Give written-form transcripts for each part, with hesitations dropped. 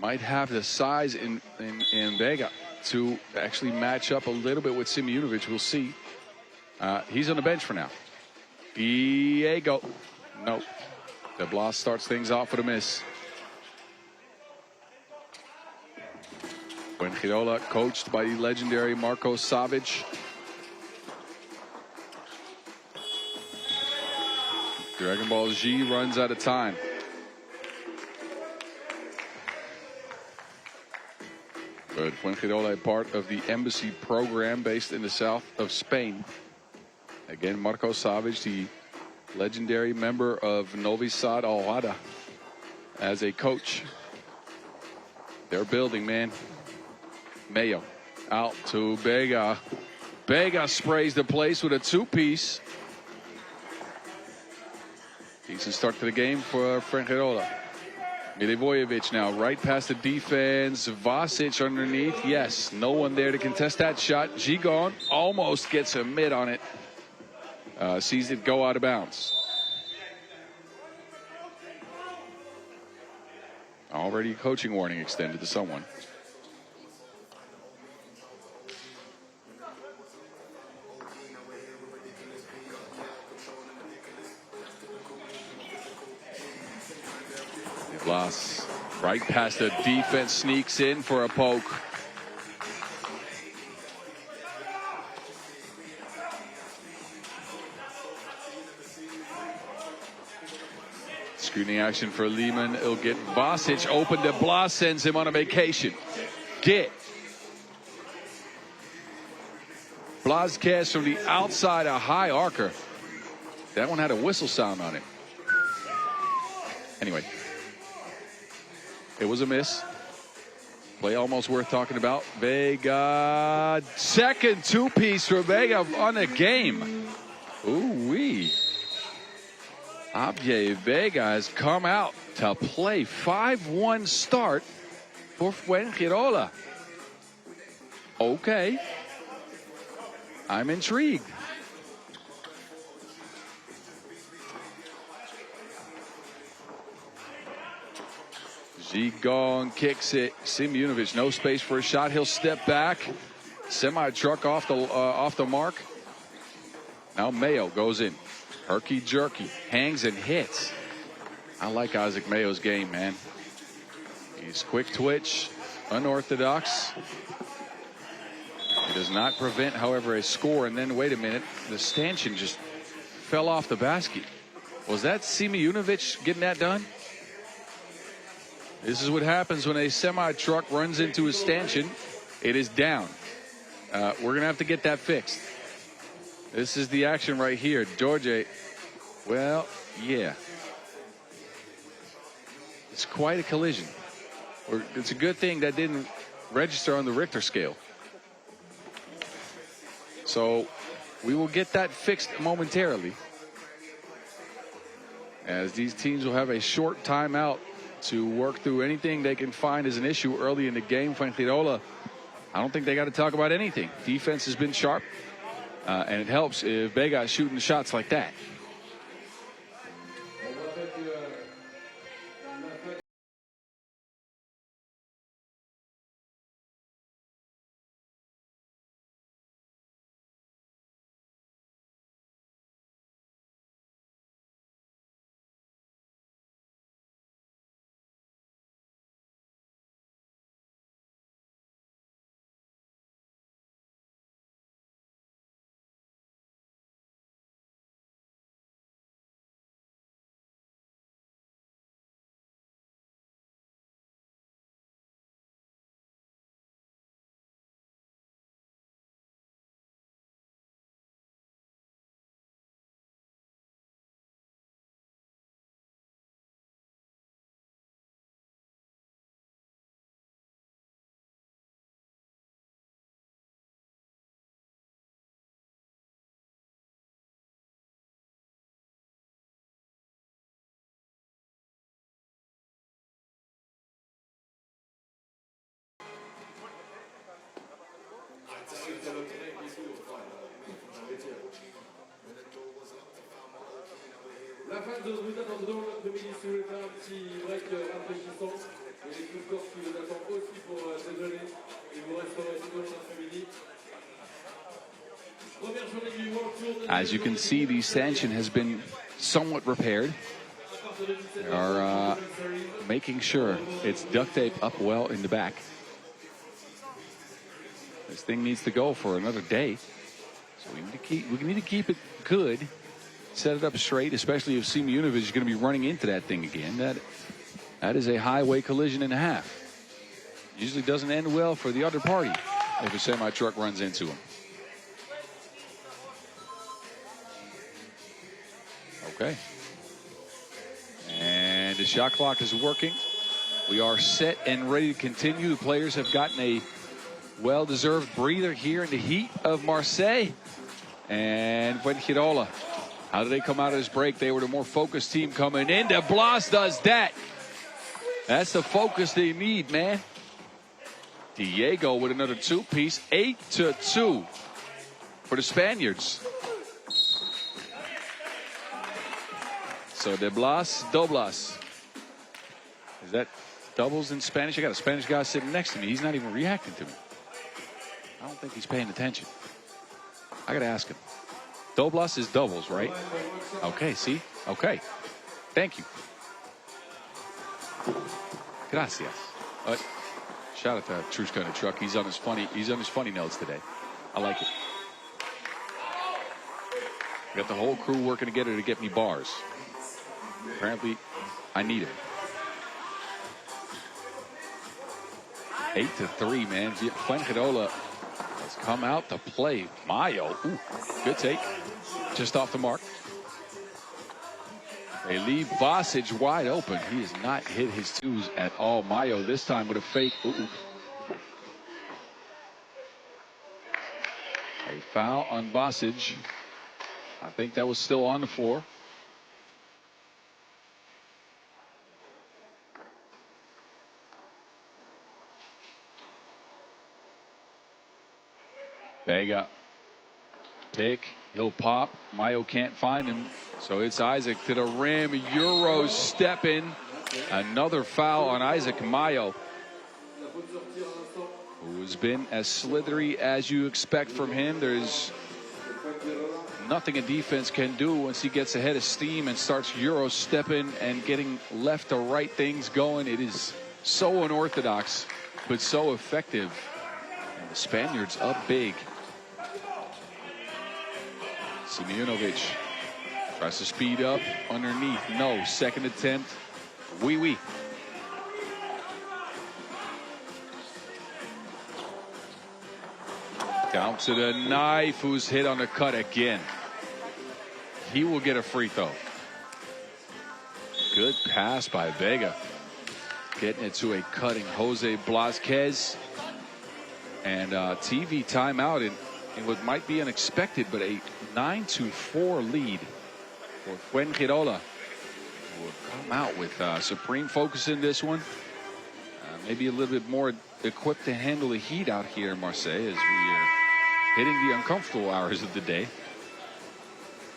might have the size in Vega to actually match up a little bit with Simunovic. We'll see. He's on the bench for now. Diego. No. De Blas starts things off with a miss. Fuengirola, coached by the legendary Marko Savic. Dragon Ball Z runs out of time. But Fuengirola, part of the embassy program based in the south of Spain. Again, Marko Savic, the legendary member of Novi Sad Al Wada, as a coach. They're building, man. Mayo out to Vega. Vega sprays the place with a two-piece. Decent start to the game for Fuengirola. Milivojevic now right past the defense. Vasic underneath. Yes, no one there to contest that shot. Gigon almost gets a mid on it. Sees it go out of bounds. Already coaching warning extended to someone. Blas right past the defense, sneaks in for a poke. Screening action for Liman. It'll get Vasic open. De Blas sends him on a vacation. Blázquez from the outside, a high arcer. That one had a whistle sound on it. Anyway. It was a miss. Play almost worth talking about. Vega, second two-piece for Vega on the game. Ooh-wee. Abye Vega has come out to play. 5-1 start for Fuengirola. Okay. I'm intrigued. Gigon kicks it. Simunovic, no space for a shot. He'll step back. Semi-truck off the mark. Now Mayo goes in. Herky-jerky. Hangs and hits. I like Isaac Mayo's game, man. He's quick twitch. Unorthodox. He does not prevent, however, a score. And then, wait a minute. The stanchion just fell off the basket. Was that Simunovic getting that done? This is what happens when a semi-truck runs into a stanchion. It is down. We're going to have to get that fixed. This is the action right here. George, well, yeah. It's quite a collision. It's a good thing that didn't register on the Richter scale. So we will get that fixed momentarily, as these teams will have a short timeout to work through anything they can find as an issue early in the game. Fuengirola, I don't think they got to talk about anything. Defense has been sharp, and it helps if Vega is shooting shots like that. La phase de résultat dans 2 minutes, si vous voulez faire un petit break rafraîchissant. As you can see, the stanchion has been somewhat repaired. They are making sure it's duct taped up well in the back. This thing needs to go for another day. So we need to keep it good, set it up straight, especially if Simeonovic is going to be running into that thing again. That is a highway collision and a half. Usually doesn't end well for the other party if a semi-truck runs into him. Okay. And the shot clock is working. We are set and ready to continue. The players have gotten a well-deserved breather here in the heat of Marseille. And Fuengirola, how did they come out of this break? They were the more focused team coming in. De Blas does that. That's the focus they need, man. Diego with another two-piece. 8-2 for the Spaniards. So De Blas, Doblas. Is that doubles in Spanish? I got a Spanish guy sitting next to me. He's not even reacting to me. I don't think he's paying attention. I got to ask him. Doblas is doubles, right? Okay, see? Okay. Thank you. Gracias. Shout out to Trushka in the truck. He's on his funny notes today. I like it. Got the whole crew working together to get me bars. Apparently, I need him. 8-3, man. Fuengirola has come out to play. Mayo, ooh, good take. Just off the mark. They leave Vasic wide open. He has not hit his twos at all. Mayo this time with a fake. Ooh. A foul on Vasic. I think that was still on the floor. Vega. Pick. He'll pop. Mayo can't find him. So it's Isaac to the rim. Euro step in. Another foul on Isaac Mayo, who has been as slithery as you expect from him. There's nothing a defense can do once he gets ahead of steam and starts Euro stepping and getting left to right things going. It is so unorthodox, but so effective. And the Spaniards up big. Simeonovic tries to speed up underneath. No. Second attempt. Oui. Down to the knife, who's hit on the cut again. He will get a free throw. Good pass by Vega. Getting it to a cutting Jose Blasquez. And TV timeout in what might be unexpected, but a 9-4 lead for Fuengirola, who will come out with supreme focus in this one. Maybe a little bit more equipped to handle the heat out here in Marseille as we are hitting the uncomfortable hours of the day.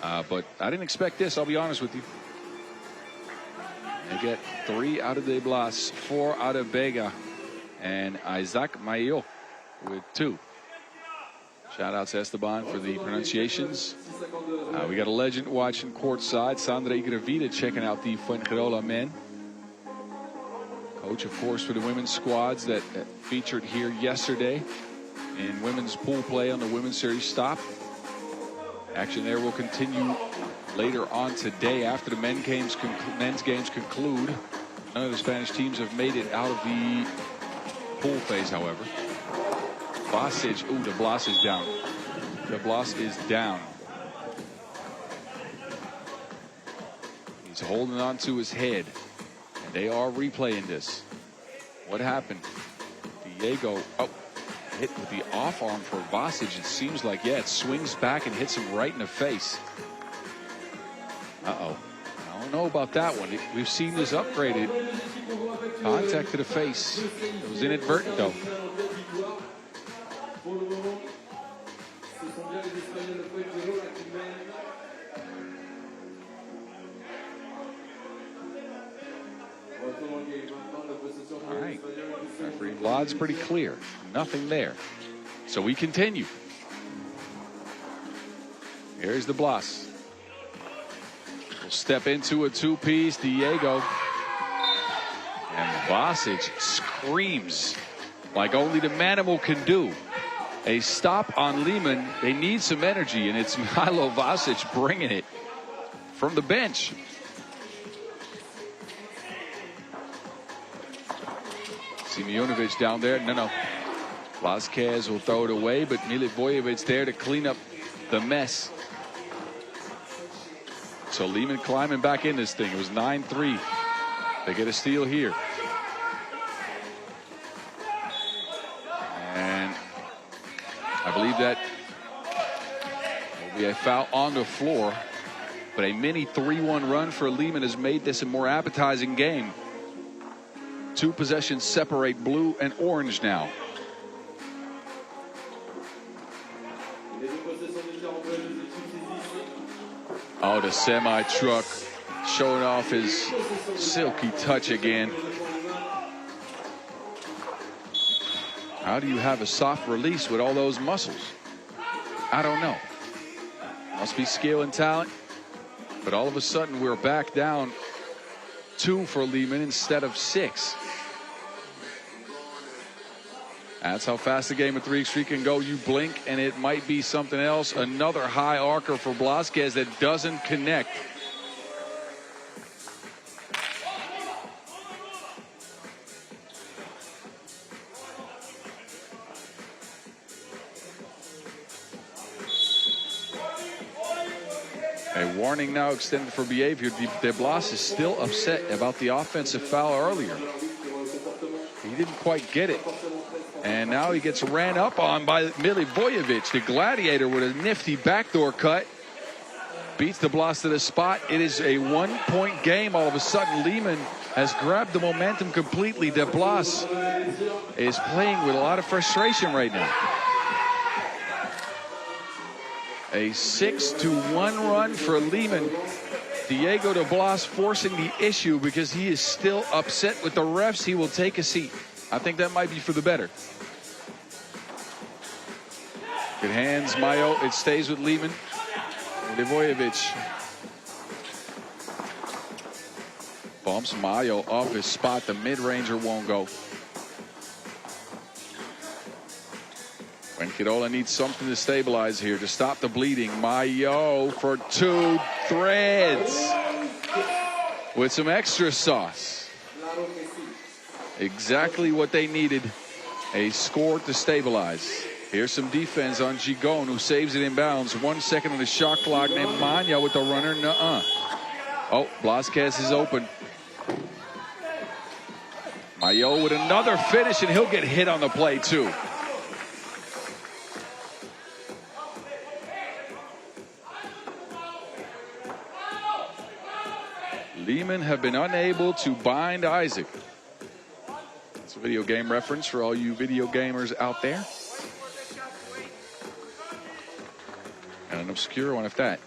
But I didn't expect this, I'll be honest with you. They get 3 out of De Blas, 4 out of Vega, and Isaac Mayo with 2. Shout out to Esteban for the pronunciations. We got a legend watching courtside, Sandra Igravida, checking out the Fuengirola men. Coach, of course, for the women's squads that featured here yesterday in women's pool play on the Women's Series stop. Action there will continue later on today after the men's games conclude. None of the Spanish teams have made it out of the pool phase, however. Vasic, De Blas is down. De Blas is down. He's holding on to his head. And they are replaying this. What happened? Diego, hit with the off arm for Vasic. It seems like, it swings back and hits him right in the face. I don't know about that one. We've seen this upgraded. Contact to the face. It was inadvertent, though. All right. Referee Vlad's pretty clear. Nothing there. So we continue. Here's the Blas. We'll step into a two-piece. Diego. And Vasic screams like only the Manimal can do. A stop on Liman. They need some energy, and it's Mihailo Vasic bringing it from the bench. Simeonovic down there. No. Vázquez will throw it away, but Milivojevic there to clean up the mess. So Liman climbing back in this thing. It was 9-3. They get a steal here. And I believe that will be a foul on the floor. But a mini 3-1 run for Liman has made this a more appetizing game. 2 possessions separate blue and orange now. Oh, the semi-truck showing off his silky touch again. How do you have a soft release with all those muscles? I don't know. Must be skill and talent. But all of a sudden, we're back down 2 for Liman instead of 6. That's how fast the game of 3x3 can go. You blink and it might be something else. Another high arcer for Vázquez that doesn't connect. A warning now extended for behavior. De Blas is still upset about the offensive foul earlier. He didn't quite get it. And now he gets ran up on by Milivojevic, the gladiator, with a nifty backdoor cut. Beats De Blas to the spot. It is a 1-point game. All of a sudden, Liman has grabbed the momentum completely. De Blas is playing with a lot of frustration right now. A 6-1 run for Liman. Diego De Blas forcing the issue because he is still upset with the refs. He will take a seat. I think that might be for the better. Good hands, Mayo. It stays with Liman. Milivojevic bumps Mayo off his spot. The mid-ranger won't go. Fuengirola needs something to stabilize here to stop the bleeding. Mayo for 2 threads with some extra sauce. Exactly what they needed. A score to stabilize. Here's some defense on Gigon, who saves it in bounds. 1 second on the shot clock. Nemanja with the runner. Nuh-uh. Oh, Vázquez is open. Mayo with another finish, and he'll get hit on the play, too. Liman have been unable to bind Isaac. It's a video game reference for all you video gamers out there. And an obscure one at that.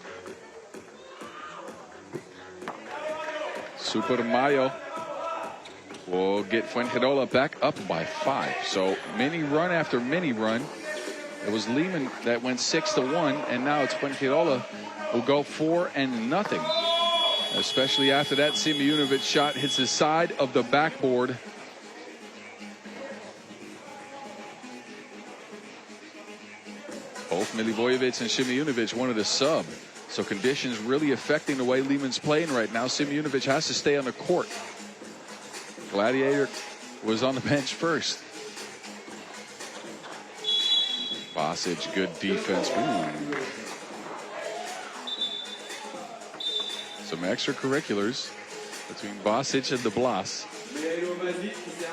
Super Mayo will get Fuengirola back up by 5. So mini run after mini run. It was Liman that went 6-1, and now it's Fuengirola who go 4-0. Especially after that Simeonovic shot hits the side of the backboard. Both Milivojevic and Simeonovic wanted a sub. So conditions really affecting the way Liman's playing right now. Simeonovic has to stay on the court. Gladiator was on the bench first. Vasic, good defense. Ooh. Some extracurriculars between Vasic and De Blas.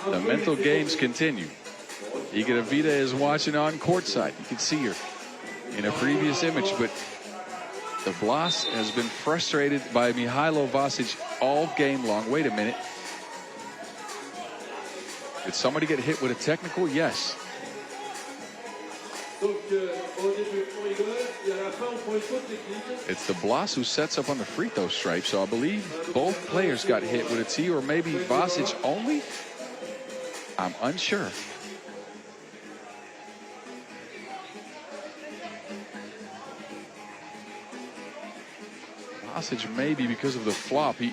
The mental games continue. Iga Vida is watching on courtside. You can see her in a previous image, but De Blas has been frustrated by Mihailo Vasic all game long. Wait a minute. Did somebody get hit with a technical? Yes. It's the Blas who sets up on the free throw stripe, so I believe both players got hit with a tee, or maybe Vasic only. I'm unsure. Vasic maybe because of the flop. He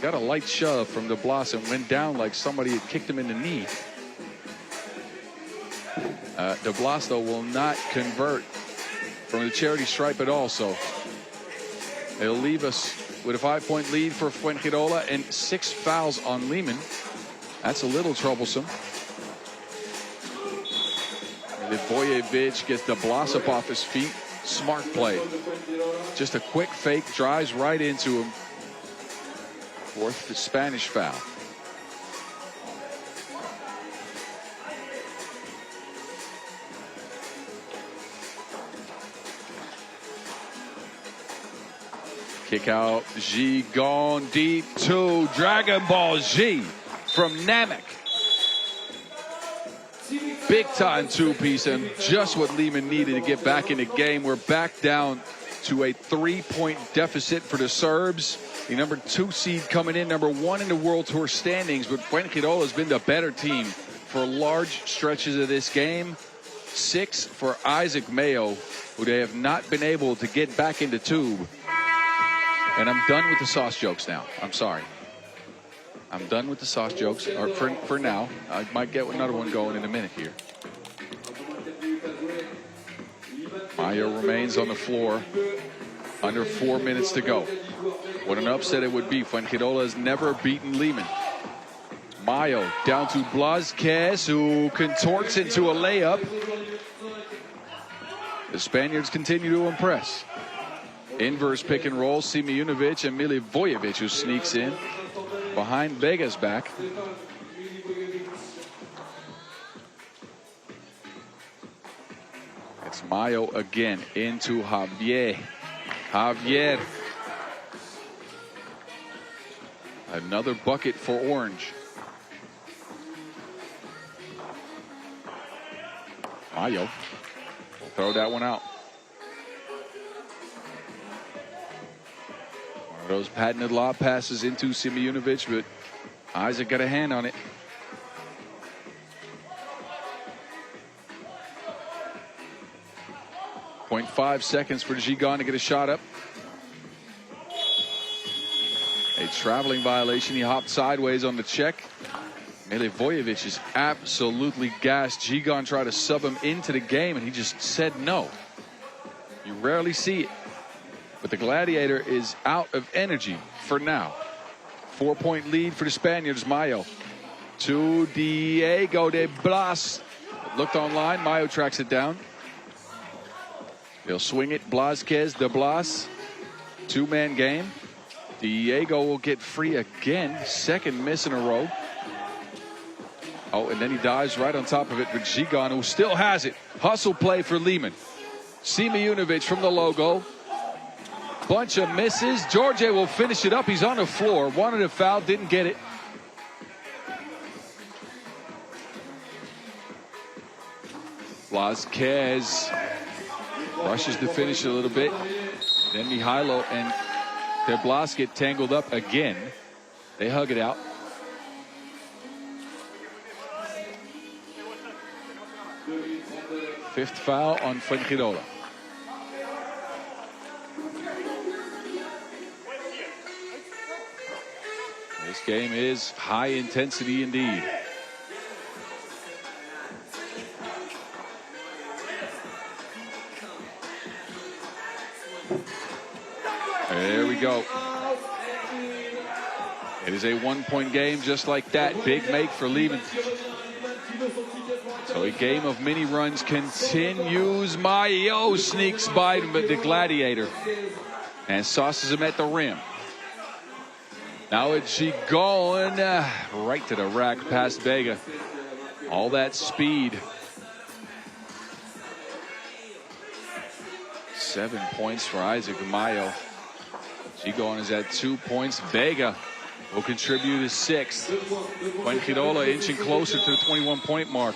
got a light shove from the Blas and went down like somebody had kicked him in the knee. De Blas, though, will not convert from the charity stripe at all, so it'll leave us with a 5-point lead for Fuengirola and 6 fouls on Liman. That's a little troublesome. Livojevic gets De Blas up off his feet. Smart play. Just a quick fake, drives right into him. 4th Spanish foul. Kick out, G gone deep to Dragon Ball G from Namek. Big time two-piece, and just what Liman needed to get back in the game. We're back down to a 3-point deficit for the Serbs. The number 2 seed coming in, number 1 in the World Tour standings, but Fuengirola has been the better team for large stretches of this game. 6 for Isaac Mayo, who they have not been able to get back in the tube. And I'm done with the sauce jokes now. I'm sorry. I'm done with the sauce jokes, or for now. I might get another one going in a minute here. Mayo remains on the floor. Under 4 minutes to go. What an upset it would be. Fuengirola has never beaten Liman. Mayo down to Blázquez, who contorts into a layup. The Spaniards continue to impress. Inverse pick and roll, Simeonovic and Milivojevic, who sneaks in behind Vega's back. It's Mayo again into Javier. Another bucket for Orange. Mayo will throw that one out. Those patented lob passes into Simeonovic, but Isaac got a hand on it. .5 seconds for Gigon to get a shot up. A traveling violation. He hopped sideways on the check. Milivojevic is absolutely gassed. Gigon tried to sub him into the game, and he just said no. You rarely see it. But the Gladiator is out of energy for now. 4-point lead for the Spaniards. Mayo to Diego de Blas. Looked online. Mayo tracks it down. They'll swing it. Blázquez, de Blas. 2-man game. Diego will get free again. 2nd miss in a row. Oh, and then he dives right on top of it with Gigon, who still has it. Hustle play for Liman. Simeonovic from the logo. Bunch of misses. George will finish it up. He's on the floor. Wanted a foul, didn't get it. Blázquez rushes to finish a little bit. Then Mihailo and De Blas get tangled up again. They hug it out. Fifth foul on Fuengirola. This game is high intensity indeed. There we go. It is a 1-point game just like that. Big make for Liman. So a game of mini runs continues. Mayo sneaks by the Gladiator and sauces him at the rim. Now it's Gigon right to the rack past Vega. All that speed. 7 points for Isaac Mayo. Gigon is at 2 points. Vega will contribute his 6th. Fuengirola inching closer to the 21-point mark.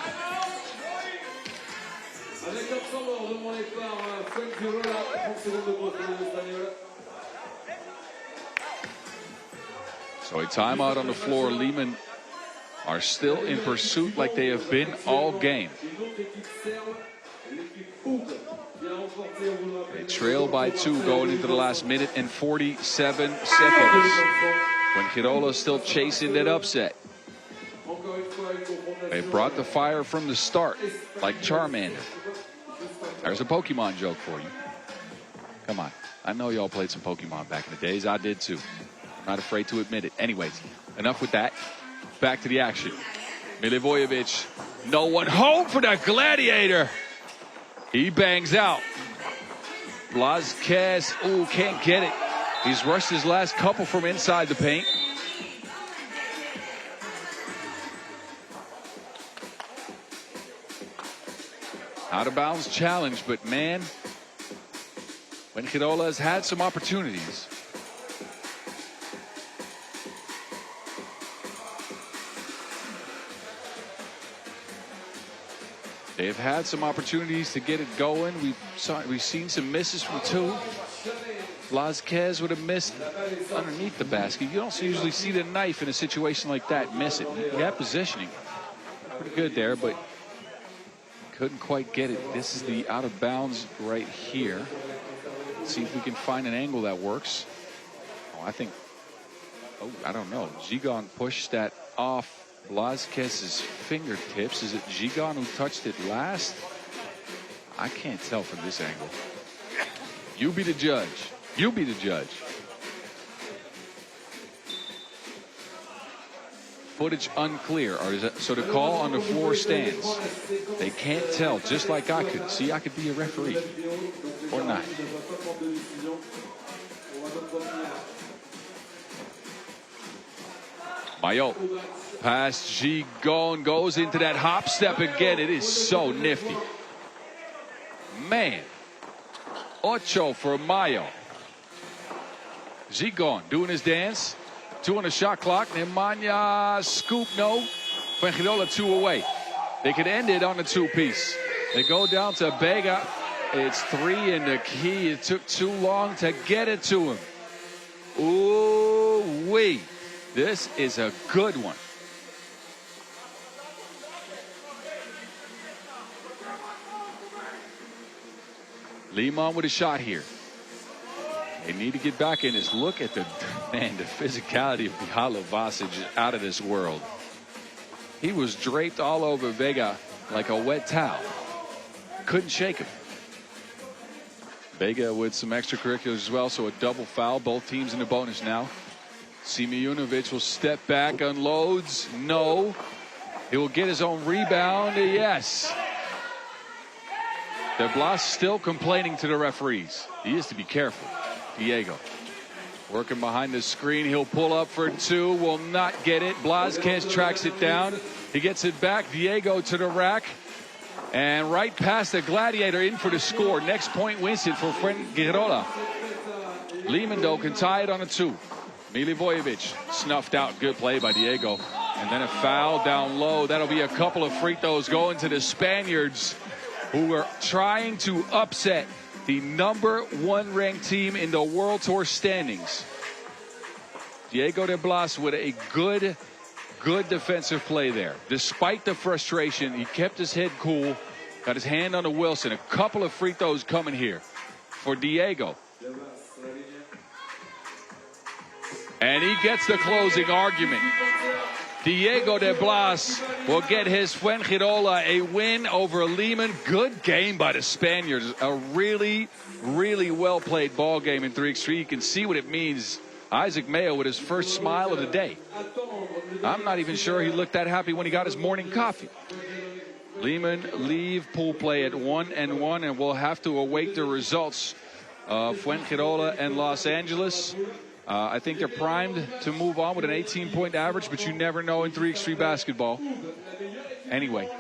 So a timeout on the floor. Liman are still in pursuit like they have been all game. They trail by 2 going into the last minute and 47 seconds. Fuengirola still chasing that upset. They brought the fire from the start, like Charmander. There's a Pokemon joke for you. Come on. I know y'all played some Pokemon back in the days. I did too. I'm not afraid to admit it. Anyways, enough with that. Back to the action. Milivojevic, no one home for that Gladiator. He bangs out. Blázquez, ooh, can't get it. He's rushed his last couple from inside the paint. Out of bounds challenge, but man, Fuengirola has had some opportunities. They've had some opportunities to get it going. We've seen some misses from 2. Blázquez would have missed underneath the basket. You don't usually see the knife in a situation like that miss it. He had positioning. Pretty good there, but couldn't quite get it. This is the out of bounds right here. Let's see if we can find an angle that works. Oh, I don't know. Gigon pushed that off Blázquez's fingertips. Is it Gigon who touched it last? I can't tell from this angle. You be the judge. You be the judge. Footage unclear. So the call on the floor stands. They can't tell, just like I could. See, I could be a referee. Or not. Mayo. Pass Gigon goes into that hop step again. It is so nifty. Man. 8 for Mayo. Gigon doing his dance. 2 on the shot clock. Nemanja scoop, no. Fuengirola 2 away. They could end it on the 2-piece. They go down to Vega. It's 3 in the key. It took too long to get it to him. Ooh-wee. This is a good one. Liman with a shot here. They need to get back in this. Look at the physicality of Mihailo Vasic is out of this world. He was draped all over Vega like a wet towel. Couldn't shake him. Vega with some extracurriculars as well, so a double foul. Both teams in the bonus now. Simeonovic will step back, unloads. No. He will get his own rebound. Yes. De Blas still complaining to the referees. He is to be careful. Diego working behind the screen. He'll pull up for 2. Will not get it. Blázquez tracks it down. He gets it back. Diego to the rack. And right past the Gladiator in for the score. Next point wins it for Fuengirola. Liman, though, can tie it on a 2. Milivojevic snuffed out. Good play by Diego. And then a foul down low. That'll be a couple of free throws going to the Spaniards, who are trying to upset the #1 ranked team in the World Tour standings. Diego de Blas with a good defensive play there. Despite the frustration, he kept his head cool, got his hand on the Wilson. A couple of free throws coming here for Diego. And he gets the closing argument. Diego de Blas will get his Fuengirola a win over Liman. Good game by the Spaniards. A really, really well-played ball game in 3x3. You can see what it means. Isaac Mayo with his first smile of the day. I'm not even sure he looked that happy when he got his morning coffee. Liman leave pool play at 1-1, and we'll have to await the results of Fuengirola and Los Angeles. I think they're primed to move on with an 18-point average, but you never know in 3x3 basketball. Anyway.